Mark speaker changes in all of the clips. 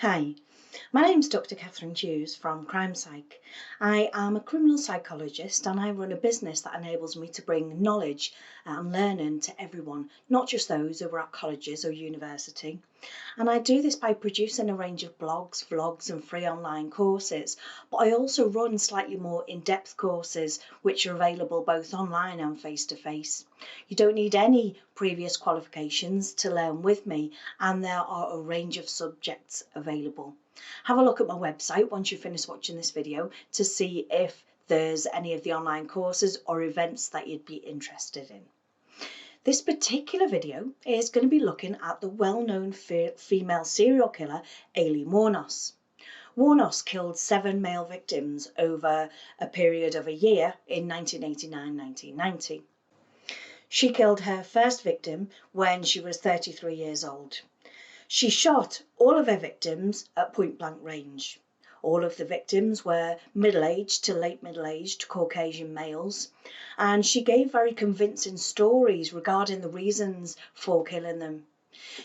Speaker 1: Hi, my name's Dr. Catherine Hughes from Crime Psych. I am a criminal psychologist and I run a business that enables me to bring knowledge and learning to everyone, not just those who are at colleges or university. And I do this by producing a range of blogs, vlogs and free online courses, but I also run slightly more in-depth courses which are available both online and face-to-face. You don't need any previous qualifications to learn with me, and there are a range of subjects available. Have a look at my website once you finish watching this video to see if there's any of the online courses or events that you'd be interested in. This particular video is going to be looking at the well-known female serial killer, Aileen Wournos. Wournos killed 7 male victims over a period of a year in 1989-1990. She killed her first victim when she was 33 years old. She shot all of her victims at point-blank range. All of the victims were middle-aged to late middle-aged Caucasian males, and she gave very convincing stories regarding the reasons for killing them.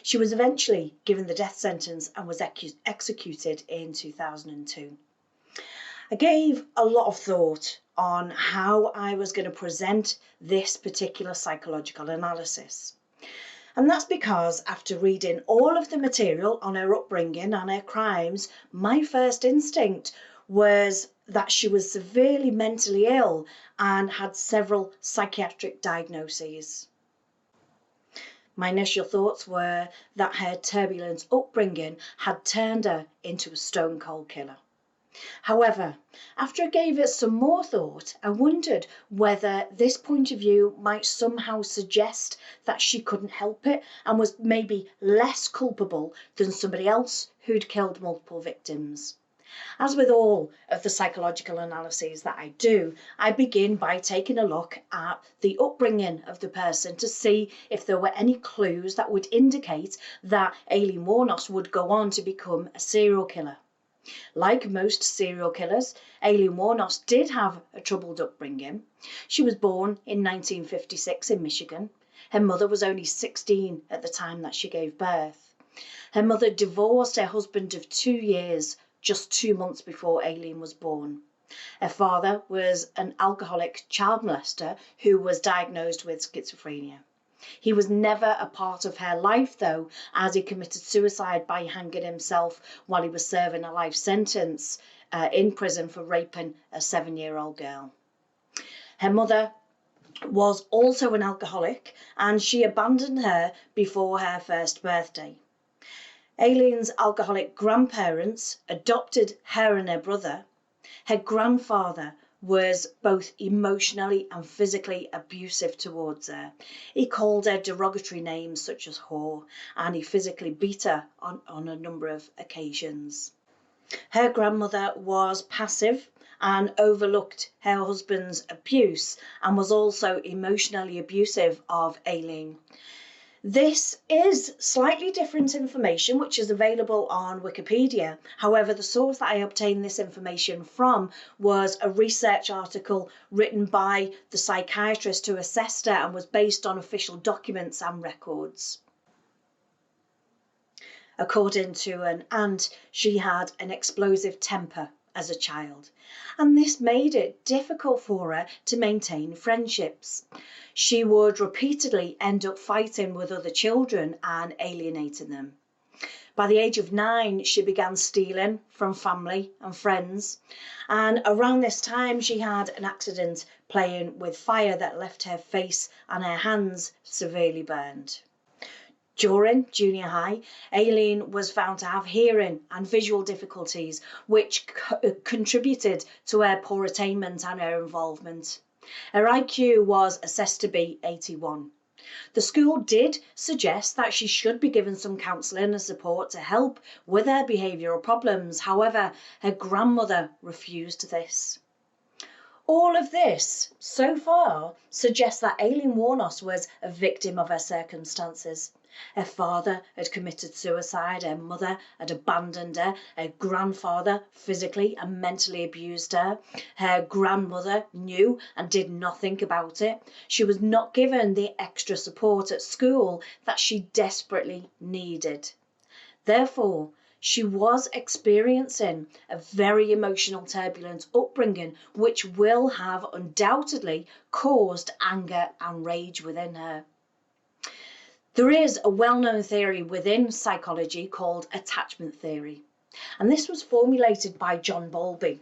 Speaker 1: She was eventually given the death sentence and was executed in 2002. I gave a lot of thought on how I was going to present this particular psychological analysis. And that's because after reading all of the material on her upbringing and her crimes, my first instinct was that she was severely mentally ill and had several psychiatric diagnoses. My initial thoughts were that her turbulent upbringing had turned her into a stone-cold killer. However, after I gave it some more thought, I wondered whether this point of view might somehow suggest that she couldn't help it and was maybe less culpable than somebody else who'd killed multiple victims. As with all of the psychological analyses that I do, I begin by taking a look at the upbringing of the person to see if there were any clues that would indicate that Aileen Wournos would go on to become a serial killer. Like most serial killers, Aileen Wournos did have a troubled upbringing. She was born in 1956 in Michigan. Her mother was only 16 at the time that she gave birth. Her mother divorced her husband of 2 years just 2 months before Aileen was born. Her father was an alcoholic child molester who was diagnosed with schizophrenia. He was never a part of her life though, as he committed suicide by hanging himself while he was serving a life sentence in prison for raping a 7-year-old girl. Her mother was also an alcoholic and she abandoned her before her first birthday. Aileen's alcoholic grandparents adopted her and her brother. Her grandfather was both emotionally and physically abusive towards her. He called her derogatory names such as whore, and he physically beat her on a number of occasions. Her grandmother was passive and overlooked her husband's abuse and was also emotionally abusive of Aileen. This is slightly different information which is available on Wikipedia. However, the source that I obtained this information from was a research article written by the psychiatrist who assessed her and was based on official documents and records. According to an aunt, she had an explosive temper as a child, and this made it difficult for her to maintain friendships. She would repeatedly end up fighting with other children and alienating them. By the age of 9, she began stealing from family and friends, and around this time she had an accident playing with fire that left her face and her hands severely burned. During junior high, Aileen was found to have hearing and visual difficulties, which contributed to her poor attainment and her involvement. Her IQ was assessed to be 81. The school did suggest that she should be given some counselling and support to help with her behavioural problems. However, her grandmother refused this. All of this, so far, suggests that Aileen Wournos was a victim of her circumstances. Her father had committed suicide, her mother had abandoned her, her grandfather physically and mentally abused her, her grandmother knew and did nothing about it. She was not given the extra support at school that she desperately needed. Therefore, She was experiencing a very emotional, turbulent upbringing, which will have undoubtedly caused anger and rage within her. There is a well-known theory within psychology called attachment theory, and this was formulated by John Bowlby.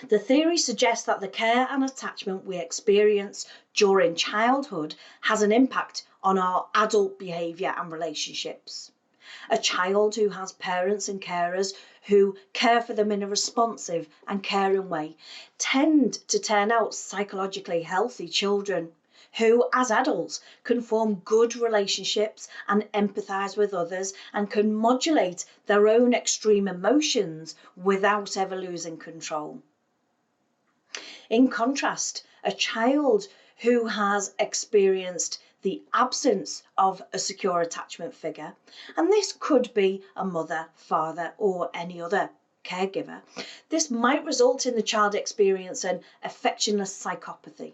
Speaker 1: The theory suggests that the care and attachment we experience during childhood has an impact on our adult behaviour and relationships. A child who has parents and carers who care for them in a responsive and caring way tend to turn out psychologically healthy children who, as adults, can form good relationships and empathise with others and can modulate their own extreme emotions without ever losing control. In contrast, a child who has experienced the absence of a secure attachment figure, and this could be a mother, father, or any other caregiver, this might result in the child experiencing affectionless psychopathy.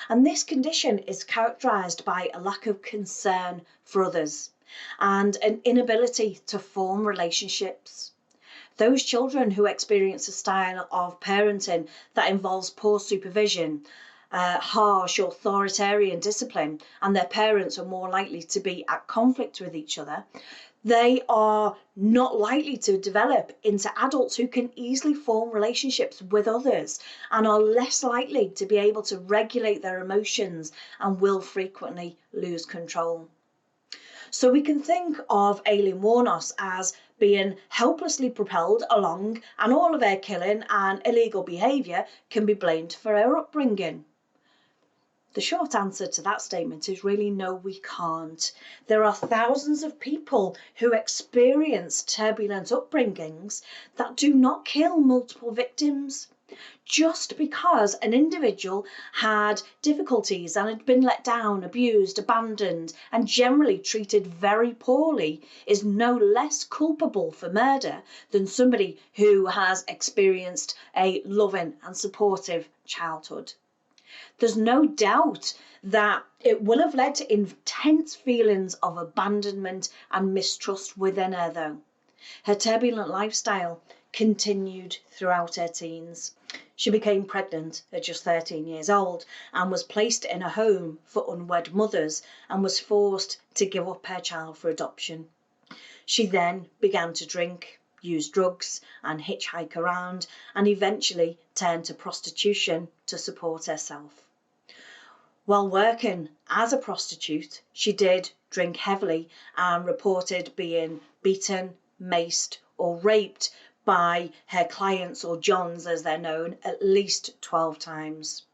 Speaker 1: And this condition is characterised by a lack of concern for others and an inability to form relationships. Those children who experience a style of parenting that involves poor supervision, harsh authoritarian discipline, and their parents are more likely to be at conflict with each other, they are not likely to develop into adults who can easily form relationships with others and are less likely to be able to regulate their emotions and will frequently lose control. So we can think of Aileen Wournos as being helplessly propelled along, and all of her killing and illegal behaviour can be blamed for her upbringing. The short answer to that statement is really no, we can't. There are thousands of people who experience turbulent upbringings that do not kill multiple victims. Just because an individual had difficulties and had been let down, abused, abandoned, and generally treated very poorly is no less culpable for murder than somebody who has experienced a loving and supportive childhood. There's no doubt that it will have led to intense feelings of abandonment and mistrust within her, though. Her turbulent lifestyle continued throughout her teens. She became pregnant at just 13 years old and was placed in a home for unwed mothers and was forced to give up her child for adoption. She then began to drink, use drugs and hitchhike around, and eventually turned to prostitution to support herself. While working as a prostitute, she did drink heavily and reported being beaten, maced or raped by her clients, or Johns as they're known, at least 12 times.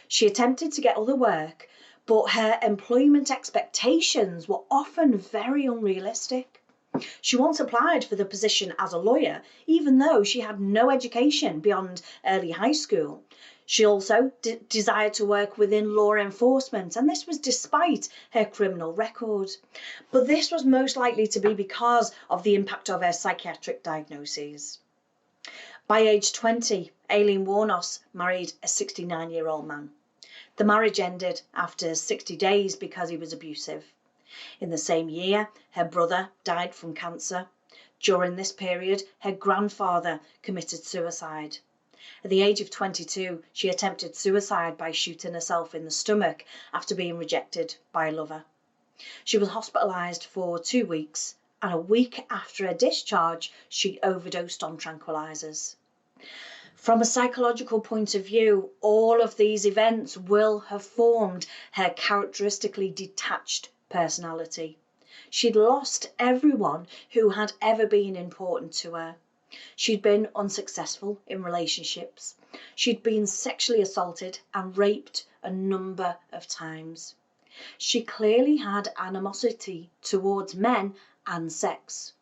Speaker 1: She attempted to get other work, but her employment expectations were often very unrealistic. She once applied for the position as a lawyer, even though she had no education beyond early high school. She also desired to work within law enforcement, and this was despite her criminal record. But this was most likely to be because of the impact of her psychiatric diagnoses. By age 20, Aileen Wournos married a 69-year-old man. The marriage ended after 60 days because he was abusive. In the same year, her brother died from cancer. During this period, her grandfather committed suicide. At the age of 22, she attempted suicide by shooting herself in the stomach after being rejected by a lover. She was hospitalised for 2 weeks, and a week after her discharge, she overdosed on tranquilizers. From a psychological point of view, all of these events will have formed her characteristically detached personality. She'd lost everyone who had ever been important to her. She'd been unsuccessful in relationships. She'd been sexually assaulted and raped a number of times. She clearly had animosity towards men and sex.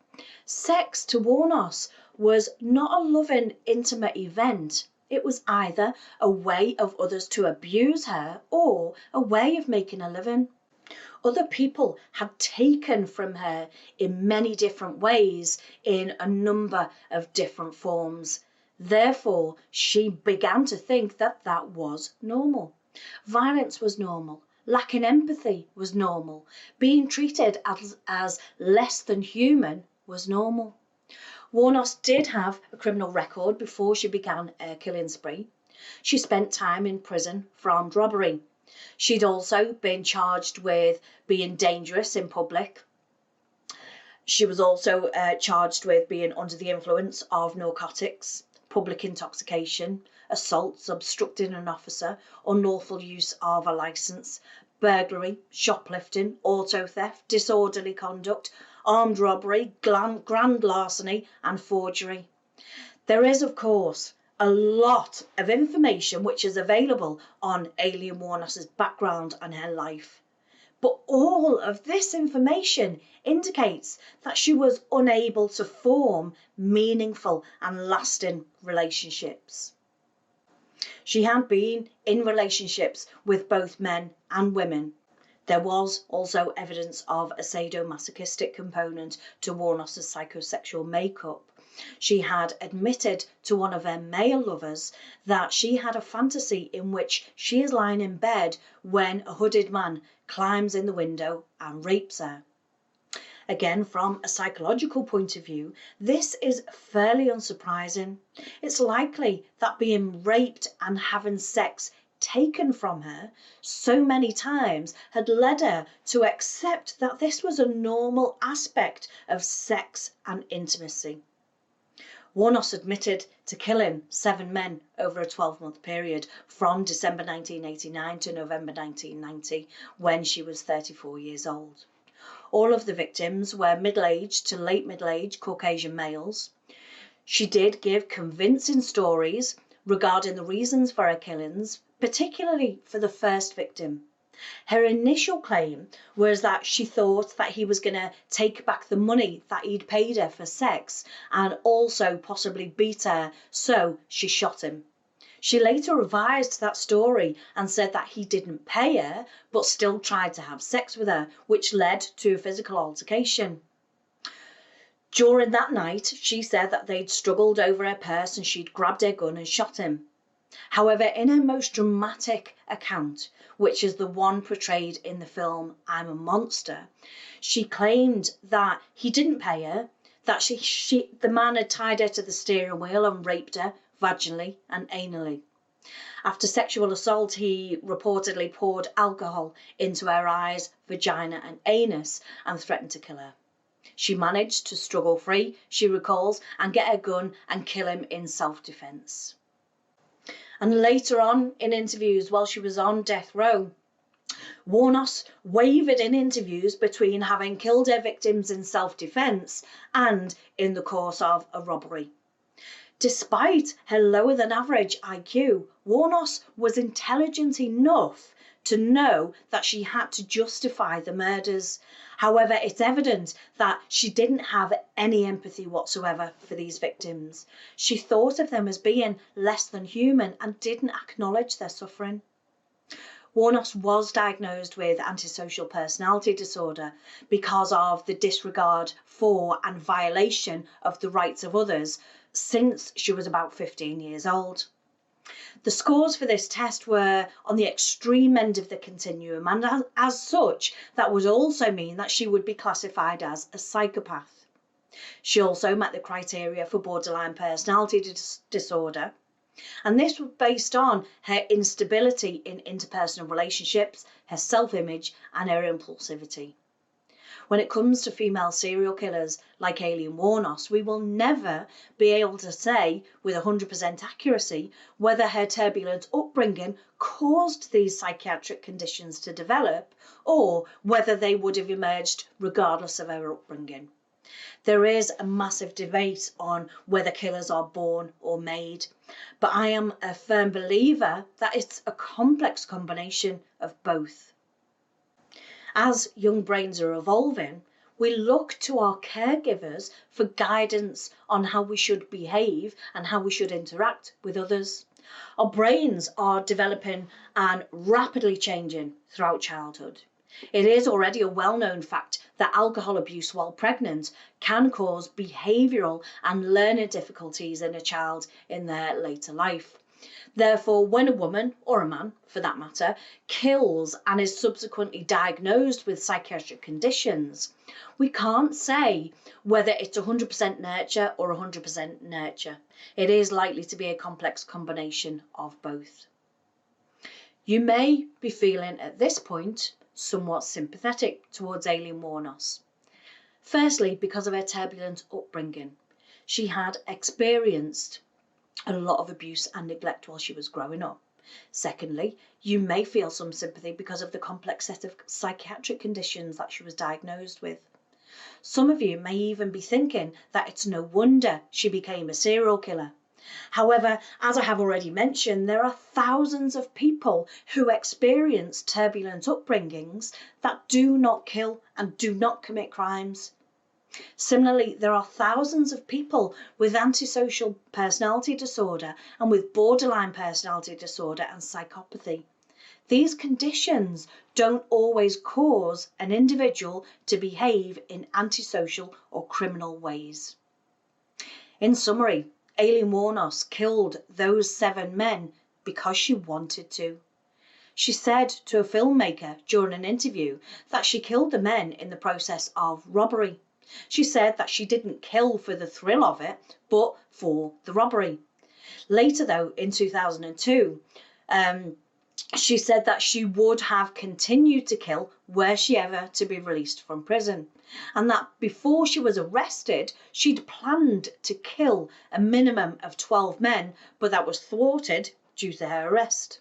Speaker 1: Sex to Wournos was not a loving, intimate event. It was either a way of others to abuse her or a way of making a living. Other people had taken from her in many different ways, in a number of different forms. Therefore, she began to think that that was normal. Violence was normal. Lacking empathy was normal. Being treated as less than human was normal. Wournos did have a criminal record before she began a killing spree. She spent time in prison for armed robbery. She'd also been charged with being dangerous in public. She was also charged with being under the influence of narcotics, public intoxication, assaults, obstructing an officer, unlawful use of a licence, burglary, shoplifting, auto theft, disorderly conduct, armed robbery, grand larceny and forgery. There is, of course, a lot of information which is available on Aileen Wournos' background and her life. But all of this information indicates that she was unable to form meaningful and lasting relationships. She had been in relationships with both men and women. There was also evidence of a sadomasochistic component to Wournos' psychosexual makeup. She had admitted to one of her male lovers that she had a fantasy in which she is lying in bed when a hooded man climbs in the window and rapes her. Again, from a psychological point of view, this is fairly unsurprising. It's likely that being raped and having sex taken from her so many times had led her to accept that this was a normal aspect of sex and intimacy. Wournos admitted to killing 7 men over a 12-month period from December 1989 to November 1990 when she was 34 years old. All of the victims were middle-aged to late middle-aged Caucasian males. She did give convincing stories regarding the reasons for her killings, particularly for the first victim. Her initial claim was that she thought that he was going to take back the money that he'd paid her for sex and also possibly beat her, so she shot him. She later revised that story and said that he didn't pay her but still tried to have sex with her, which led to a physical altercation. During that night, she said that they'd struggled over her purse and she'd grabbed her gun and shot him. However, in her most dramatic account, which is the one portrayed in the film I'm a Monster, she claimed that he didn't pay her, that the man had tied her to the steering wheel and raped her vaginally and anally. After sexual assault, he reportedly poured alcohol into her eyes, vagina and anus and threatened to kill her. She managed to struggle free, she recalls, and get her gun and kill him in self-defense. And later on in interviews while she was on death row, Wournos wavered in interviews between having killed her victims in self-defense and in the course of a robbery. Despite her lower than average IQ, Wournos was intelligent enough to know that she had to justify the murders. However, it's evident that she didn't have any empathy whatsoever for these victims. She thought of them as being less than human and didn't acknowledge their suffering. Wournos was diagnosed with antisocial personality disorder because of the disregard for and violation of the rights of others since she was about 15 years old. The scores for this test were on the extreme end of the continuum, and as such, that would also mean that she would be classified as a psychopath. She also met the criteria for borderline personality disorder, and this was based on her instability in interpersonal relationships, her self-image, and her impulsivity. When it comes to female serial killers like Aileen Wournos, we will never be able to say with 100% accuracy whether her turbulent upbringing caused these psychiatric conditions to develop or whether they would have emerged regardless of her upbringing. There is a massive debate on whether killers are born or made, but I am a firm believer that it's a complex combination of both. As young brains are evolving, we look to our caregivers for guidance on how we should behave and how we should interact with others. Our brains are developing and rapidly changing throughout childhood. It is already a well-known fact that alcohol abuse while pregnant can cause behavioural and learning difficulties in a child in their later life. Therefore, when a woman, or a man for that matter, kills and is subsequently diagnosed with psychiatric conditions, we can't say whether it's 100% nurture or 100% nurture. It is likely to be a complex combination of both. You may be feeling at this point somewhat sympathetic towards Aileen Wournos. Firstly, because of her turbulent upbringing. She had experienced a lot of abuse and neglect while she was growing up. Secondly, you may feel some sympathy because of the complex set of psychiatric conditions that she was diagnosed with. Some of you may even be thinking that it's no wonder she became a serial killer. However, as I have already mentioned, there are thousands of people who experience turbulent upbringings that do not kill and do not commit crimes. Similarly, there are thousands of people with antisocial personality disorder and with borderline personality disorder and psychopathy. These conditions don't always cause an individual to behave in antisocial or criminal ways. In summary, Aileen Wournos killed those 7 men because she wanted to. She said to a filmmaker during an interview that she killed the men in the process of robbery. She said that she didn't kill for the thrill of it, but for the robbery. Later, though, in 2002, she said that she would have continued to kill were she ever to be released from prison, and that before she was arrested, she'd planned to kill a minimum of 12 men, but that was thwarted due to her arrest.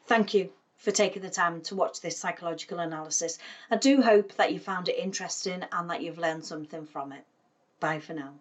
Speaker 1: Thank you for taking the time to watch this psychological analysis. I do hope that you found it interesting and that you've learned something from it. Bye for now.